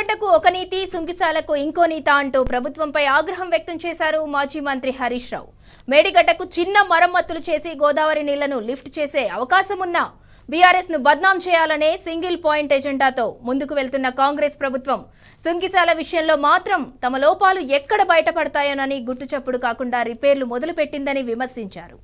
మేడిగడ్డకు ఒక నీతి, సుంకిశాలకు ఇంకో నీత అంటూ ప్రభుత్వంపై ఆగ్రహం వ్యక్తం చేశారు మాజీ మంత్రి హరీష్ రావు. మేడిగడ్డకు చిన్న మరమ్మతులు చేసి గోదావరి నీళ్లను లిఫ్ట్ చేసే అవకాశం ఉన్నా బీఆర్ఎస్ ను బద్నాం చేయాలనే సింగిల్ పాయింట్ ఎజెండాతో ముందుకు వెళ్తున్న కాంగ్రెస్ ప్రభుత్వం సుంకిశాల విషయంలో మాత్రం తమ లోపాలు ఎక్కడ బయటపడతాయోనని గుట్టుచప్పుడు కాకుండా రిపేర్లు మొదలుపెట్టిందని విమర్శించారు.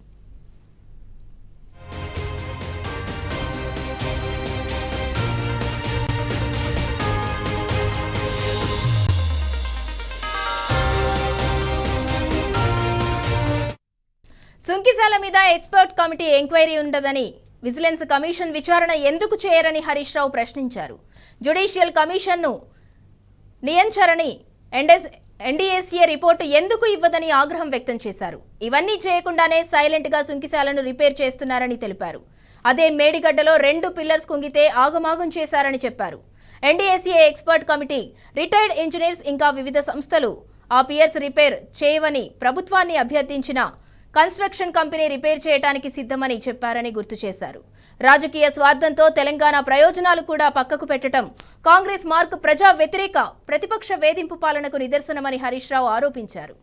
సుంకిశాల మీద ఎక్స్పర్ట్ కమిటీ ఎంక్వైరీ ఉండదని, విజిలెన్స్ కమిషన్ విచారణ ఎందుకు చేయరని హరీష్ రావు ప్రశ్నించారు. జ్యుడిషియల్ కమిషన్ను నియంచరని ఎన్డీఏసీఏ రిపోర్టు ఎందుకు ఇవ్వదని ఆగ్రహం వ్యక్తం చేశారు. ఇవన్నీ చేయకుండానే సైలెంట్ గా సుంకిశాలను రిపేర్ చేస్తున్నారని తెలిపారు. అదే మేడిగడ్డలో 2 పిల్లర్స్ కుంగితే ఆగమాగం చేశారని చెప్పారు. ఎన్డీఏసీఏ ఎక్స్పర్ట్ కమిటీ, రిటైర్డ్ ఇంజనీర్స్ ఇంకా వివిధ సంస్థలు ఆ పియర్స్ రిపేర్ చేయవని ప్రభుత్వాన్ని అభ్యర్థించిన కన్స్ట్రక్షన్ కంపెనీ రిపేర్ చేయడానికి సిద్ధమని చెప్పారని గుర్తు చేశారు. రాజకీయ స్వార్థంతో తెలంగాణ ప్రయోజనాలు కూడా పక్కకు పెట్టడం కాంగ్రెస్ మార్క్ ప్రజా వ్యతిరేక ప్రతిపక్ష వేధింపు పాలనకు నిదర్శనమని హరీష్ రావు ఆరోపించారు.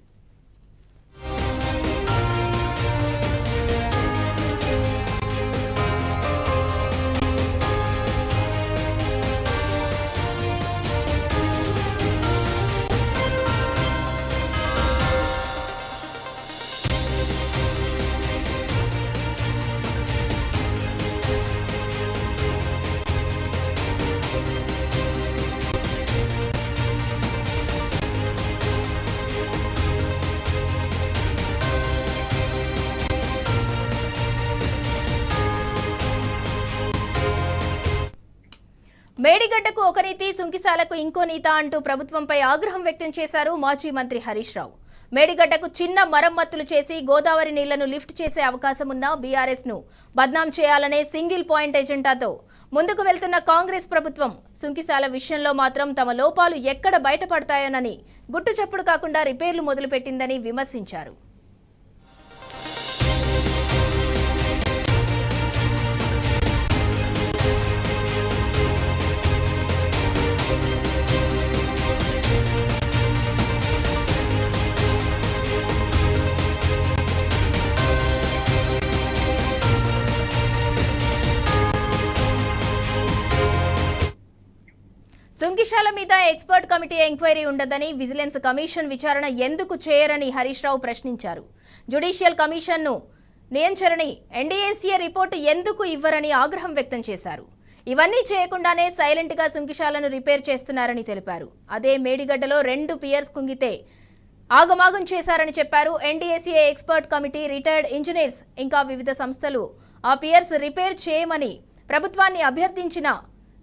మేడిగడ్డకు ఒక నీతి, సుంకిశాలకు ఇంకో నీత అంటూ ప్రభుత్వంపై ఆగ్రహం వ్యక్తం చేశారు మాజీ మంత్రి హరీష్ రావు. మేడిగడ్డకు చిన్న మరమ్మతులు చేసి గోదావరి నీళ్లను లిఫ్ట్ చేసే అవకాశం ఉన్న బీఆర్ఎస్ ను బద్నాం చేయాలనే సింగిల్ పాయింట్ ఎజెండాతో ముందుకు వెళ్తున్న కాంగ్రెస్ ప్రభుత్వం సుంకిశాల విషయంలో మాత్రం తమ లోపాలు ఎక్కడ బయటపడతాయోనని గుట్టుచప్పుడు కాకుండా రిపేర్లు మొదలుపెట్టిందని విమర్శించారు. సుంకిశాల మీద ఎక్స్పర్ట్ కమిటీ ఎంక్వైరీ ఉండదని, విజిలెన్స్ కమిషన్ విచారణ ఎందుకు చేయరని హరీష్ రావు ప్రశ్నించారు. జ్యుడిషియల్ కమిషన్ను నియంచరని ఎన్డీఏసీఏ రిపోర్టు ఎందుకు ఇవ్వరని ఆగ్రహం వ్యక్తం చేశారు. ఇవన్నీ చేయకుండానే సైలెంట్ గా సుంకిశాలను రిపేర్ చేస్తున్నారని తెలిపారు. అదే మేడిగడ్డలో 2 పియర్స్ కుంగితే ఆగమాగం చేశారని చెప్పారు. ఎన్డీఏసీఏ ఎక్స్పర్ట్ కమిటీ, రిటైర్డ్ ఇంజనీర్స్ ఇంకా వివిధ సంస్థలు ఆ పియర్స్ రిపేర్ చేయమని ప్రభుత్వాన్ని అభ్యర్థించిన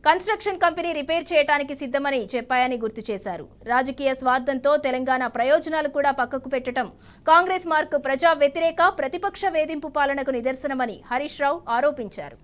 కన్స్ట్రక్షన్ కంపెనీ రిపేర్ చేయడానికి సిద్ధమని చెప్పాయని గుర్తు చేశారు. రాజకీయ స్వార్థంతో తెలంగాణ ప్రయోజనాలు కూడా పక్కకు పెట్టడం కాంగ్రెస్ మార్క్ ప్రజా వ్యతిరేక ప్రతిపక్ష వేధింపు పాలనకు నిదర్శనమని హరీష్ రావు ఆరోపించారు.